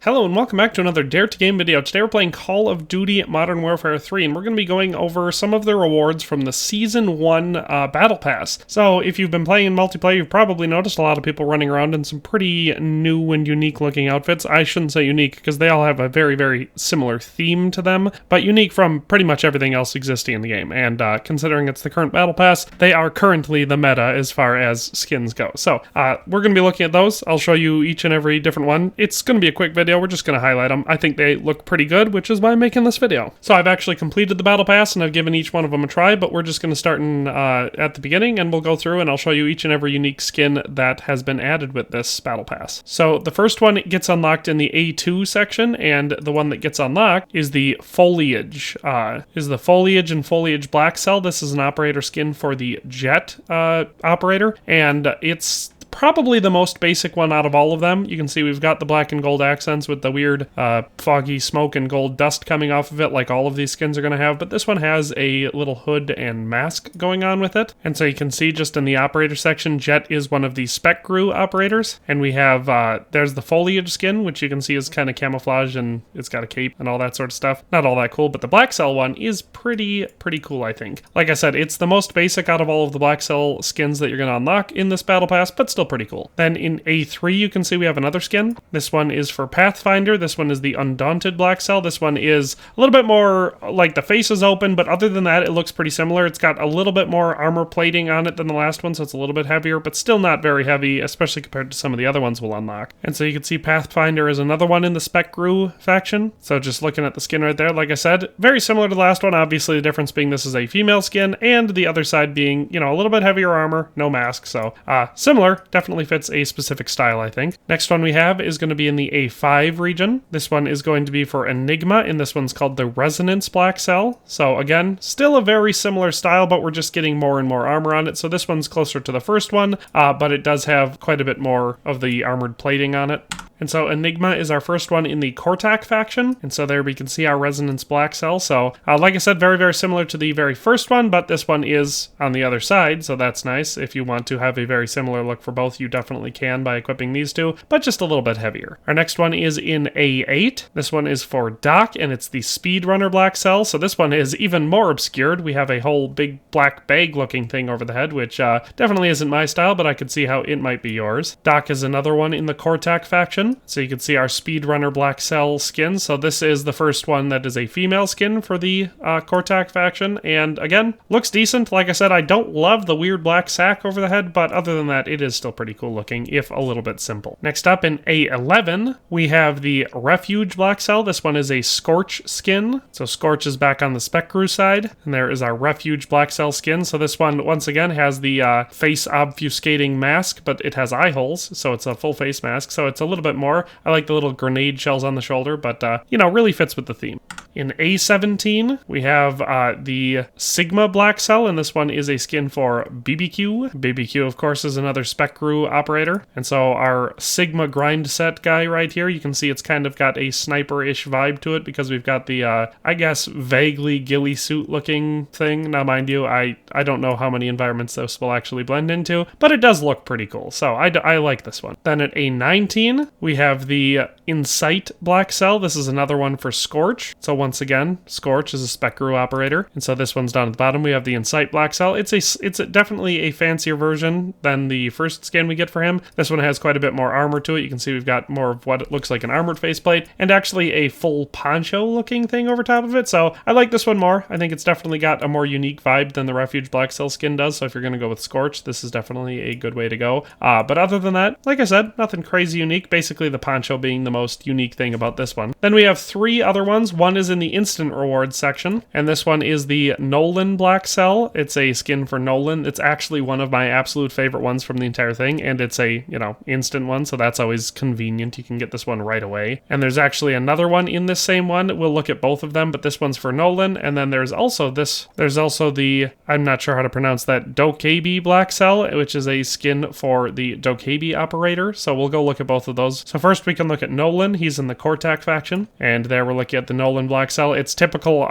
Hello and welcome back to another Dare to Game video. Today we're playing Call of Duty Modern Warfare 3 and we're going to be going over some of the rewards from the Season 1 Battle Pass. So if you've been playing in multiplayer, you've probably noticed a lot of people running around in some pretty new and unique looking outfits. I shouldn't say unique because they all have a very, very similar theme to them, but unique from pretty much everything else existing in the game. And considering it's the current Battle Pass, they are currently the meta as far as skins go. So we're going to be looking at those. I'll show you each and every different one. It's going to be a quick video. We're just going to highlight them. I think they look pretty good, which is why I'm making this video. So I've actually completed the Battle Pass and I've given each one of them a try, but we're just going to start at the beginning and we'll go through and I'll show you each and every unique skin that has been added with this Battle Pass. So the first one gets unlocked in the A2 section, and the one that gets unlocked is the Foliage. Foliage and Foliage Blackcell. This is an operator skin for the Jet operator, and it's probably the most basic one out of all of them. You can see we've got the black and gold accents with the weird foggy smoke and gold dust coming off of it like all of these skins are going to have, but this one has a little hood and mask going on with it. And so you can see just in the operator section, Jet is one of the spec crew operators, and we have there's the Foliage skin, which you can see is kind of camouflage and it's got a cape and all that sort of stuff. Not all that cool, but the Blackcell one is pretty cool, I think. Like I said, it's the most basic out of all of the Blackcell skins that you're going to unlock in this Battle Pass, but still pretty cool. Then in A3 you can see we have another skin. This one is for Pathfinder. This one is the Undaunted Blackcell. This one is a little bit more like the face is open, but other than that it looks pretty similar. It's got a little bit more armor plating on it than the last one, so it's a little bit heavier, but still not very heavy, especially compared to some of the other ones we'll unlock. And so you can see Pathfinder is another one in the Spec Crew faction. So just looking at the skin right there, like I said, very similar to the last one. Obviously the difference being this is a female skin, and the other side being, you know, a little bit heavier armor, no mask. So similar, definitely fits a specific style, I think. Next one we have is going to be in the A5 region. This one is going to be for Enigma, and this one's called the Resonance Blackcell. So again, still a very similar style, but we're just getting more and more armor on it. So this one's closer to the first one, but it does have quite a bit more of the armored plating on it. And so Enigma is our first one in the Cortac faction. And so there we can see our Resonance Blackcell. So like I said, very similar to the very first one, but this one is on the other side. So that's nice. If you want to have a very similar look for both, you definitely can by equipping these two, but just a little bit heavier. Our next one is in A8. This one is for Doc, and it's the Speedrunner Blackcell. So this one is even more obscured. We have a whole big black bag looking thing over the head, which definitely isn't my style, but I could see how it might be yours. Doc is another one in the Cortac faction. So you can see our Speedrunner Blackcell skin. So this is the first one that is a female skin for the Cortac faction. And again, looks decent. Like I said, I don't love the weird black sack over the head, but other than that, it is still pretty cool looking, if a little bit simple. Next up in A11, we have the Refuge Blackcell. This one is a Scorch skin. So Scorch is back on the Spec Crew side. And there is our Refuge Blackcell skin. So this one, once again, has the face obfuscating mask, but it has eye holes. So it's a full face mask. So it's a little bit more. I like the little grenade shells on the shoulder, but, you know, really fits with the theme. In A17, we have the Sigma Blackcell, and this one is a skin for BBQ. BBQ, of course, is another Spec Crew operator. And so our Sigma grind set guy right here, you can see it's kind of got a sniper-ish vibe to it because we've got the, I guess, vaguely ghillie suit-looking thing. Now, mind you, I don't know how many environments this will actually blend into, but it does look pretty cool. So I like this one. Then at A19, we have the Insight Blackcell. This is another one for Scorch. So once again, Scorch is a Spec Crew operator, and so this one's down at the bottom. We have the Insight Blackcell. It's definitely a fancier version than the first skin we get for him. This one has quite a bit more armor to it. You can see we've got more of what it looks like an armored faceplate, and actually a full poncho-looking thing over top of it. So I like this one more. I think it's definitely got a more unique vibe than the Refuge Blackcell skin does. So if you're going to go with Scorch, this is definitely a good way to go. But other than that, like I said, nothing crazy unique. Basically, the poncho being the most unique thing about this one. Then we have three other ones. One is in the instant rewards section, and this one is the Nolan Blackcell. It's a skin for Nolan. It's actually one of my absolute favorite ones from the entire thing, and it's a, you know, instant one, so that's always convenient. You can get this one right away. And there's actually another one in this same one. We'll look at both of them, but this one's for Nolan, and then there's also the, I'm not sure how to pronounce that, Dokebi Blackcell, which is a skin for the Dokebi operator. So we'll go look at both of those those. So first we can look at Nolan. He's in the Cortac faction, and there we're looking at the Nolan Blackcell. It's typical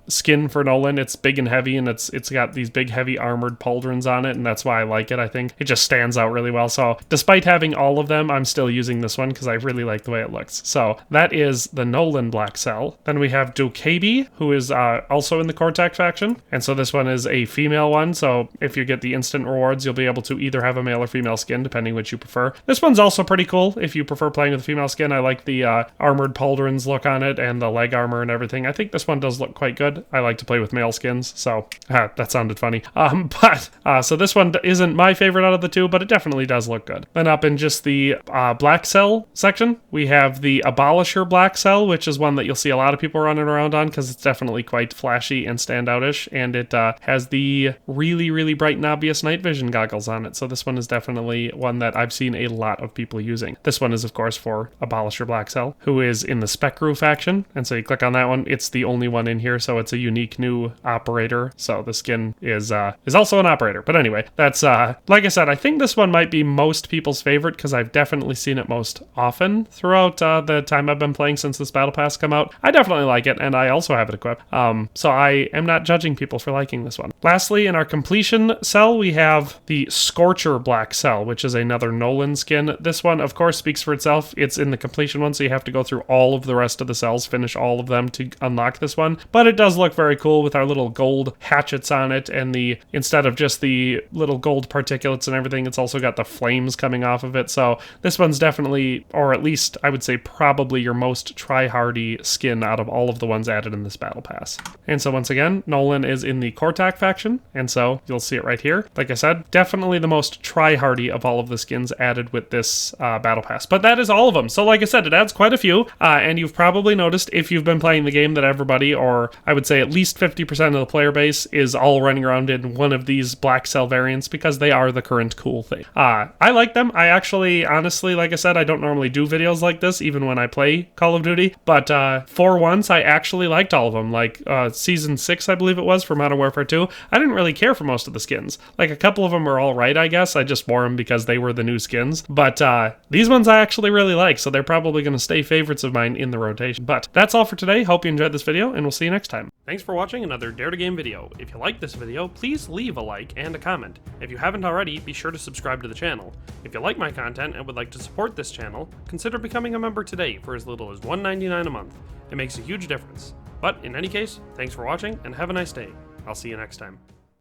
skin for Nolan. It's big and heavy, and it's got these big heavy armored pauldrons on it, and that's why I like it. I think it just stands out really well. So despite having all of them, I'm still using this one because I really like the way it looks. So that is the Nolan Blackcell. Then we have Dukabi, who is also in the Cortac faction, and so this one is a female one. So if you get the instant rewards, you'll be able to either have a male or female skin, depending which you prefer. This one's also pretty cool if you prefer playing with a female skin. I like the armored pauldrons look on it and the leg armor and everything. I think this one does look quite good. I like to play with male skins, so that sounded funny. So this one isn't my favorite out of the two, but it definitely does look good. Then up in just the Blackcell section, we have the Abolisher Blackcell, which is one that you'll see a lot of people running around on because it's definitely quite flashy and standoutish, and it has the really, really bright and obvious night vision goggles on it. So this one is definitely one that I've seen a lot of people using. This one is, of course, for Abolisher Blackcell, who is in the Specru faction, and so you click on that one. It's the only one in here, so it's a unique new operator. So the skin is also an operator. But anyway, that's like I said, I think this one might be most people's favorite because I've definitely seen it most often throughout the time I've been playing since this Battle Pass come out. I definitely like it, and I also have it equipped. So I am not judging people for liking this one. Lastly, in our completion cell, we have the Scorcher Blackcell, which is another Nolan skin. This one, of course, speaks for itself. It's in the completion one, so you have to go through all of the rest of the cells, finish all of them to unlock this one. But it does look very cool with our little gold hatchets on it, and instead of just the little gold particulates and everything, it's also got the flames coming off of it. So this one's definitely, or at least I would say probably, your most try-hardy skin out of all of the ones added in this Battle Pass. And so once again, Nolan is in the Cortac faction, and so you'll see it right here. Like I said, definitely the most try-hardy of all of the skins added with this Battle Pass. But that is all of them. So like I said, it adds quite a few, and you've probably noticed if you've been playing the game that everybody, or I would say at least 50% of the player base, is all running around in one of these Blackcell variants because they are the current cool thing. I like them. I actually, honestly, like I said, I don't normally do videos like this, even when I play Call of Duty, but for once, I actually liked all of them. Like Season 6, I believe it was, for Modern Warfare 2, I didn't really care for most of the skins. Like, a couple of them were alright, I guess. I just wore them because they were the new skins. But these ones I actually really like, so they're probably going to stay favorites of mine in the rotation. But that's all for today. Hope you enjoyed this video, and we'll see you next time. Thanks for watching another Dare to Game video. If you liked this video, please leave a like and a comment. If you haven't already, be sure to subscribe to the channel. If you like my content and would like to support this channel, consider becoming a member today for as little as $1.99 a month. It makes a huge difference. But in any case, thanks for watching and have a nice day. I'll see you next time.